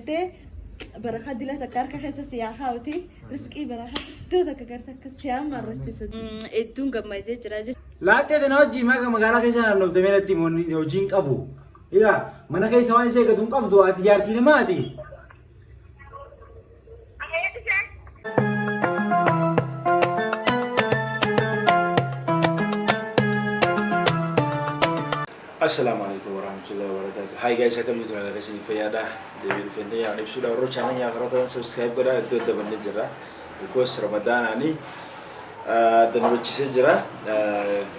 قلتي بركة دي لا تكارك خيسة سياحة وتي رزقي بركة دو تكارك سياحة مرة تسود إدون كم ما يجي تراجع لا تدنا وجي ما كم قالا كيسان لو تمينا تيمون يوجين أبو إذا منا كيس واني سيكتون كابدو أتجارتي ما أتي السلام عليكم ورحمة الله وبركاته. Hi guys, أكمل ترى كسيني فيادا. دبي فينتي يعني بسودا ورو channel يا كراتون subscribe كذا itu teman jera. Because Ramadan ani dan wajib jera.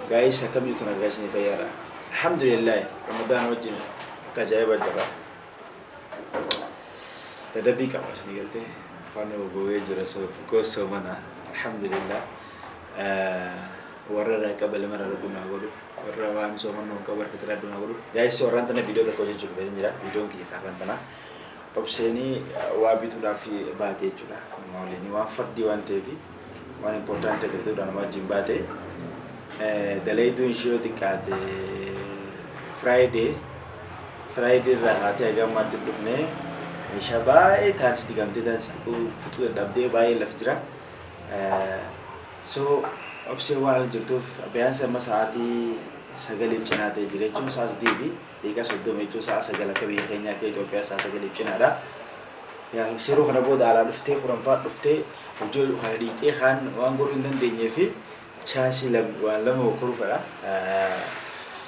Guys, أكمل ترى كسيني فيادا. Alhamdulillah Ramadan wajib kajaya bajara. Tetapi kamu sini kelte. Fano gue jera so because mana. Alhamdulillah. Warra kabel mana rabbuna gulu. Warra wan so mana kabar kita rabbuna gulu. Guys, orang tanah video tak kau jujur jera. Video kita orang tanah. Opseni wabitu dafi bate chula. Maule ni wafat diwan TV. Wan important kita udah nama jimbate. Dalai tu insyo dikate Friday rahat ya agam mati dufne. Shabai thanis digamte dan aku futu dabde bai lafjra. So opse wal jurtuf bayan sama saati sagalib cenate jire cum saas dibi dika soddo mecu saas sagala kabi kenya ke Ethiopia saas sagalib cenada ya siru khana bod ala dufte quran fa dufte ujo khana dite khan wangor indan denye fi chasi lam wala mo kurfala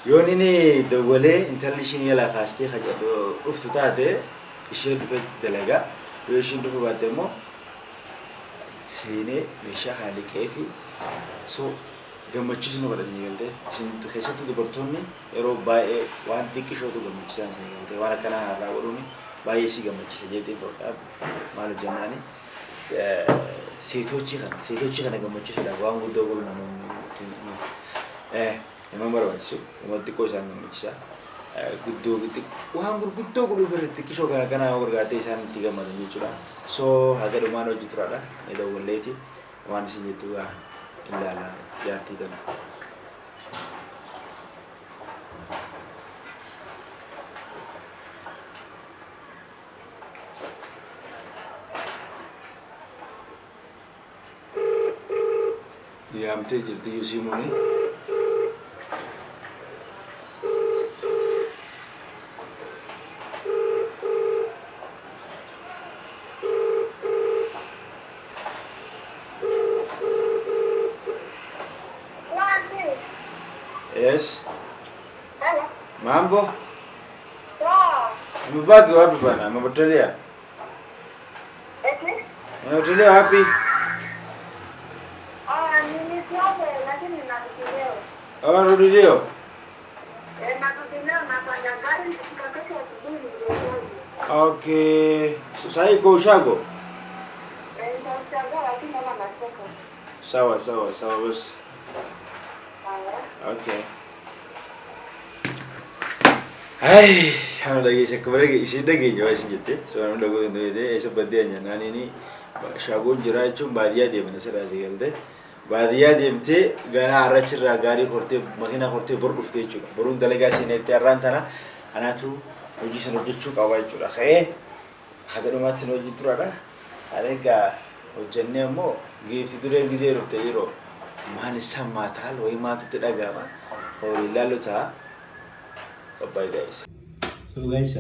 yoni ni dawale international la khasti khaja do uftutade ishe dufe dalaga yo ishe dufe batemo sini mesha khali kefi so gammachiis nu badha nigalte sin keessattu dubartoonni yeroo baay'ee waan xiqqishootu gammachiisan nigalte waan akkana harraa godhuuni baay'ee si gammachiisa jeetee boodhaaf maal jennaani seetochi kana gammachiisuudha waan guddoo godhu namoonni nama barbaachisu nama xiqqoo isaan gammachiisa guddoo waan gurguddoo godhuuf xiqqishoo kana kana gargaartee isaan itti gammadan jechuudha so haga dhumaan hojii turaadha dawwalleeti waan isin jettu illa la jaartii dana yaamtee jirti yusimuni Yes. Hello. Mambo? Wow. Umebaki wapi bana? Umepotelea? Eti? Umepotelea wapi? Nilikuwa lakini nakuchelewa. Rudi leo. Nakuchelewa nafanya gari nikakesha asubuhi ndio. Okay. Sasa hii kwa ushago? Nitachagua lakini mama natoka. Sawa basi. Okay. Hai, hana lagi sekarang isi daging jauh sini so hana lagu itu deh, esok badianya. Nani ni shagun jerai cum badia dia mana serah sih deh. Badia dia mesti gara arah cerah gari korte, makina korte berdufte cum. Berun delegasi ni tiaran tanah, anak tu uji senojit cum kawai cum. Haga rumah senojit tu ada. Adega ujannya mo gift itu dia gizi rufte iro. Mana sama tal, woi matu tidak agama. Kalau lalu cah, bye guys. So guys,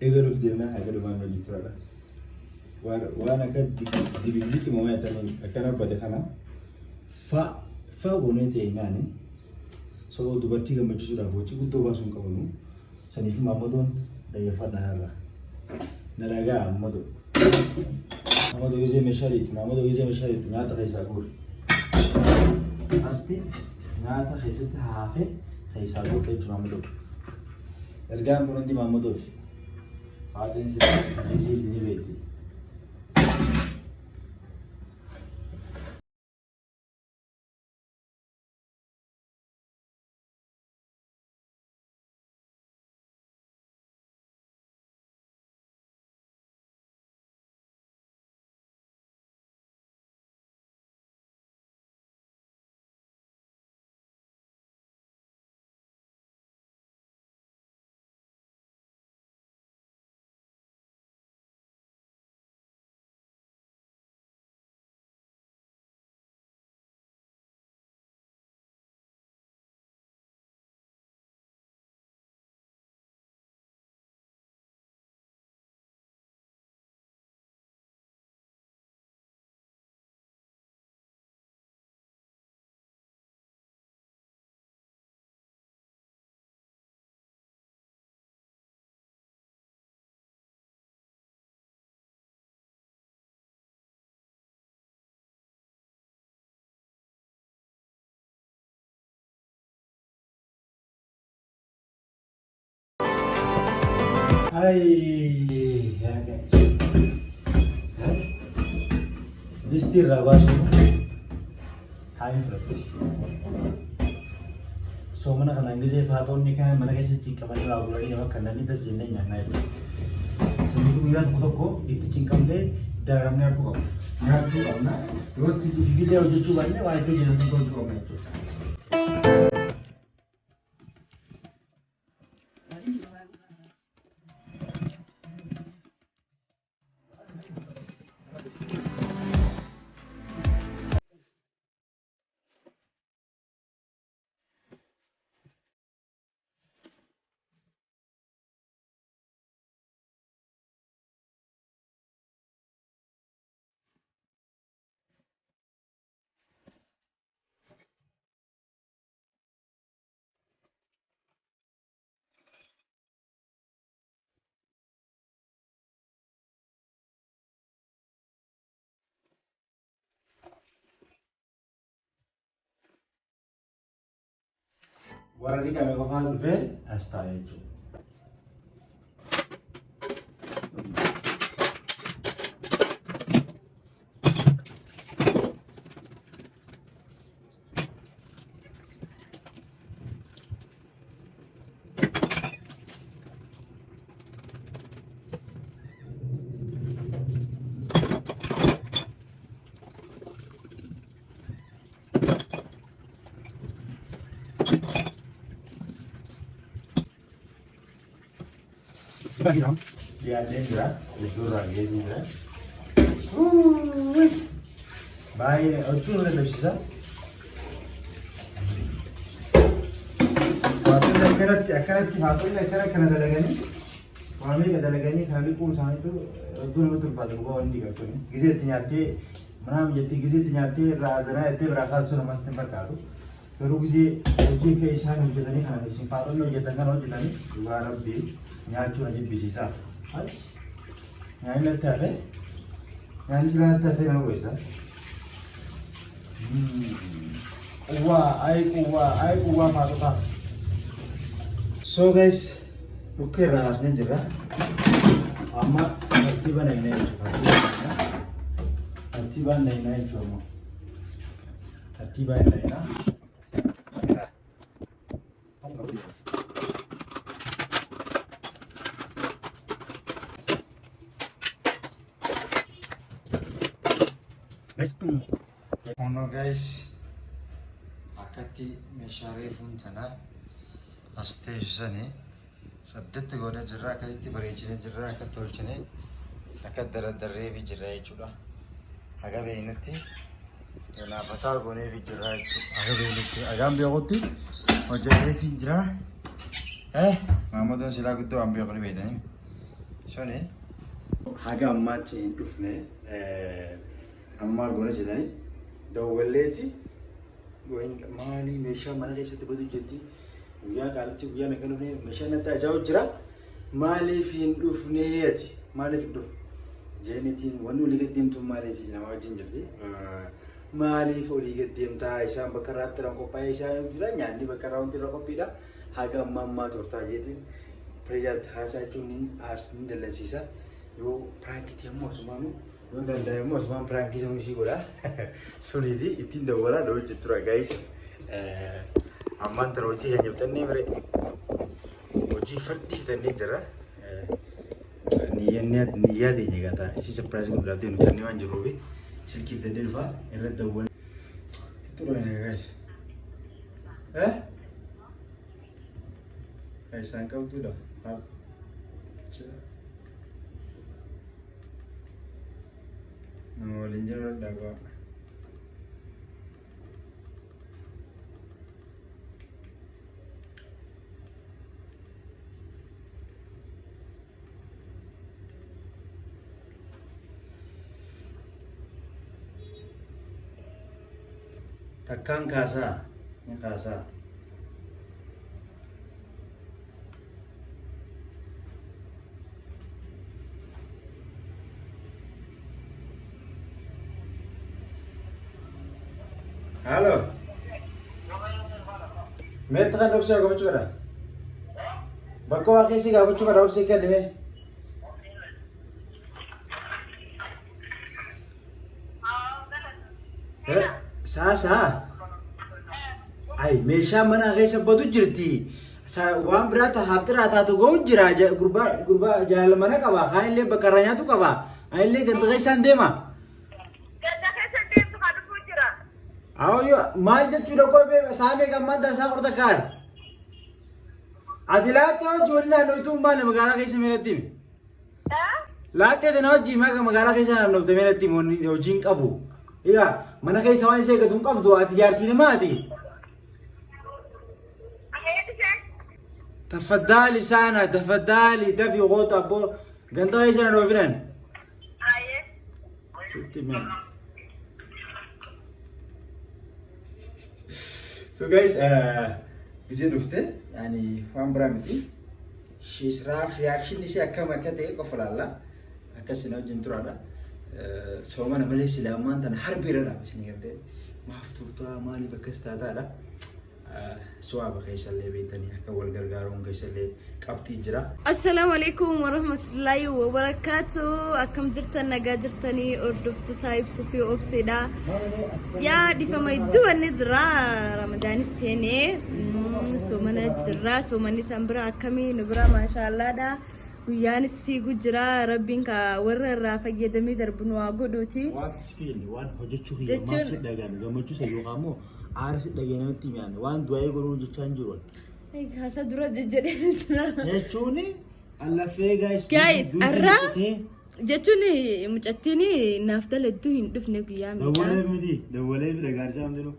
egar of dia na agar mana gitu ada. Wana kan di bilik mau ya tanah, akan apa deh kana? Fa gune te ingane. So dua tiga macam sudah bocor, kudo basung kamu. Sani fi mamadon daya fa nara. Naraga mamadon. Mamadon gize mesharit. Nyata kaisa gur. Asti nyata khayset hafe khaysago pe chunamdo ergam burundi mamadov aten se dini beti Hai, ya guys. Distir rabas. Hai berarti. So mana kan anggize faton ni kan mana kaisa cingkam ni lagu lagi ya kan ni das jenne nyana itu. Sebelum itu mira ko itu cingkam le daramnya aku kok. Nyatu karena roti video je coba ni wah itu jenis ko ko itu. Warna kami kau faham vel, asta itu. Dia juga, itu lagi juga. Baik, itu udah bisa. Waktu lekarat kena dalagani. Kami dalagani kali pun sama itu betul fadu gua andi kan. Gizi tinyati, mana menjadi gizi tinyati razana itu berakal sudah mas tempat kau. Kalau gizi ke isan itu tadi kan gizi fadu lo jadi kan lo jadi dua lebih. Nyacu aja bisa, nyanyi nanti apa? Nyanyi sila nanti apa yang bisa? Kuah, apa? So guys, oke rasanya jerah. Ama tertiban ini cuma. Tertiban ini. Ono guys, akati meeshaalee fuuntana as teessisanii saddeetti goonee jirra akkasitti bareechinee jirra akka tolchinee akka dardarreefi jirra jechuudha. Haga beeynutti naafataa gooneefi jirra jechuudha. Haga beeynutti hagaan beekutti hojjeteefi jira. Maamodoon silaa guddoo waan beekuni beeytanii suni haga ammaatti hin dhufne amma goone jedhanii dawwalleeti maali meeshaa mana keessatti badu jetti guyyaa qaalatti guyyaa meeqa dhufne meeshaa natti ajaa'u jira maaliif hin dhufneeti maaliif hin dhufne jeenitiin wanni olii gaddeemtu maaliif nama wajjin jirti maaliif olii gaddeemtaa isaan bakka irraatti irraan qophaa'ee isaa jira nyaanni bakka irraa wanti irra qophiidha haga ammaa tortaa jeetiin pireejaatti haasaa jechuun aarsiin dallansiisa yoo piraankitii ammoo asumaanuu yoo danda'e immoo asumaan piraankiisa musii godha suniiti ittiin dawwalaa dha hojjetura guys ammaan tana hojii kan jiftannee bire hojii fardi fitannee jira niyyaa deenya gataa isii sapiraayisii guddaatee nufitannee waan jiruufi silkii fitannee dhufaa irratti dawwala itti dhufne guys isaan qabdudha no linjaro dago takkan kasa ni kasa halo Meta kan opsi aku macam mana? Bakka waa keessi gaafachuu fadha obsee kennime. Saa. Ay meeshaa mana keessa badu jirti. Waan biraata haftiraa taatu ga'u jira. Gurbaa jaalala mana qaba. Kaan illee bakka irraa nyaatu qaba. Ani illee ganda keessaan deema. Ganda keessa deemtu kan dhufuu jira. Awwa maal jechuudha kophee saamee gammaan taasisaa fudhata kaan. Ati laattee hojii waliin naannootuu maal magaalaa keessa meelatti himi? Laattee tana hojii magaalaa keessa naannooftee meelatti himi hojiin qabu. Egaa mana keessa waan isa eeggatu hin qabdu ati jaartii namaati. Tafaddali sana tafadhali dafi goota abbo ganda keessa na dhoofinan. So guys, isin dhufte yani waan biraa miti. She's reaction isii akkam akka ta'e qofa laalla. Akkasina wajjin turaadha. Soomana malee silaa ammaan tana harbiiradha isin gartee. Maaf turtaa maaliif akkas taataadha. Su'aaba keessallee beektanii akka wal gargaaruun keessallee qabxii jira. Assalaamu alaykum warahmatullahi wabarakatuh. Akkam jirtan nagaa jirtanii hordoftoota ibsuu fi obseedha. Yaa dhifama iddoo wanni jira Ramadaanis seenee soomana jira soomanni san bira akkamii nu bira maashaallaadha. Guyyaanis fiigu jira rabbiin ka warra irraa fayyadamee darbu nu haa godhuuti. Waan fiil waan hojjechuu hiyyamaa si dhagaan gammachuu sa yookaan immoo aara si dhagee namatti himiyaan waan du'aa godhuun jechaa hin jiru. Kaasa dura jedhee jechuun allafee guys arra jechuun mucattiin naaf daladuu hin dhufne guyyaa miidhaa. Dawwalee fi dhagaarsaa hamdinu.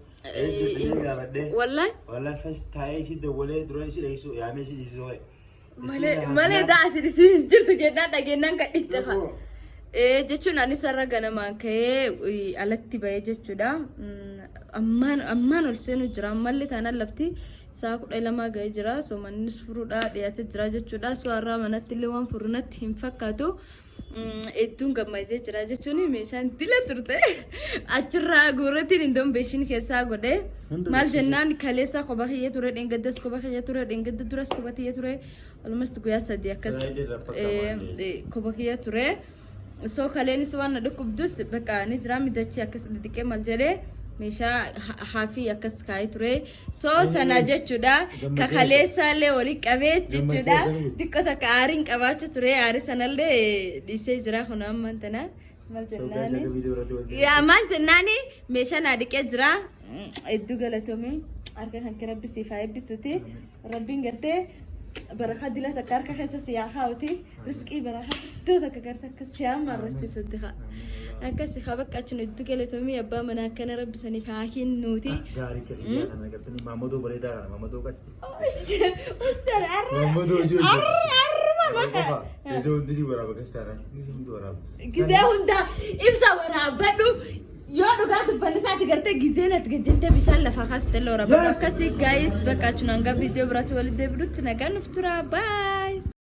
Wallahi fas taa'ee si dawwalee dura si dhageessu yaamee si dhiisisoo. Malee daati siin jiru jedhaa dhageenyaan kan ittafa. Jechuun anis irra ganamaan ka'ee alatti bahee jechuudha. Ammaan ol seenu jira ammallee taanaan lafti saa 12 ga'ee jira soomannis furuudhaa dhiyaatee jira jechuudha. Soorraa manatti illee waan furunatti hin fakkaatu. Edduun gammadee jira jechuun meeshaan dila turte achirraa guuratiin hin dombeeshin keessaa godhe maal jennaan kaleessa kophaa kiyyee ture dheengaddas kophaa kiyyee ture dheengadda duras kophaa kiyyee ture almost guyyaa 3 akkas kophaa kiyyee ture so kaleenis waan na dhukkubdus bakka ni jira midachii akkas dhiqee maal jedhee meeshaa haafii akkas kaa'ee ture so sana jechuudha ka kaleessaallee walii qabee jechuudha xiqqoo takka aariin qabaachuu ture aarii sanallee dhiisee jira kun ammaan tana maal jennaani meeshaa naa dhiqee jira hedduu galatoomee harka kan kee rabbi siif haa eebbisuuti rabbiin gartee barakaa dilata akka harka keessa siyaa kaa'uti riskii barakaa iddoo takka gartee akka siyaa marrachiisuutti haa akkasi haa bakka achi nuti galatoomii abbaa manaa akkana rabbi saniif haa kennuuti. Gaarii ta'e kana gartanii maamadoo bareedaa kana maamadoo qatti. Ustara arra. Maamadoo jiru. Arra maka. Isa hundi ni waraaba kastaara. Isa hundi waraaba. Gizee hunda ibsa waraabadhu. Yoo dhugaa dubbanni taate gartee gizeen ati gajjattee bishaan lafa kaastee waraabadhu akkasii gaayis bakka achi nanga viidiyoo biraatti walitti deebi'utti nagaan nuuf tura baa.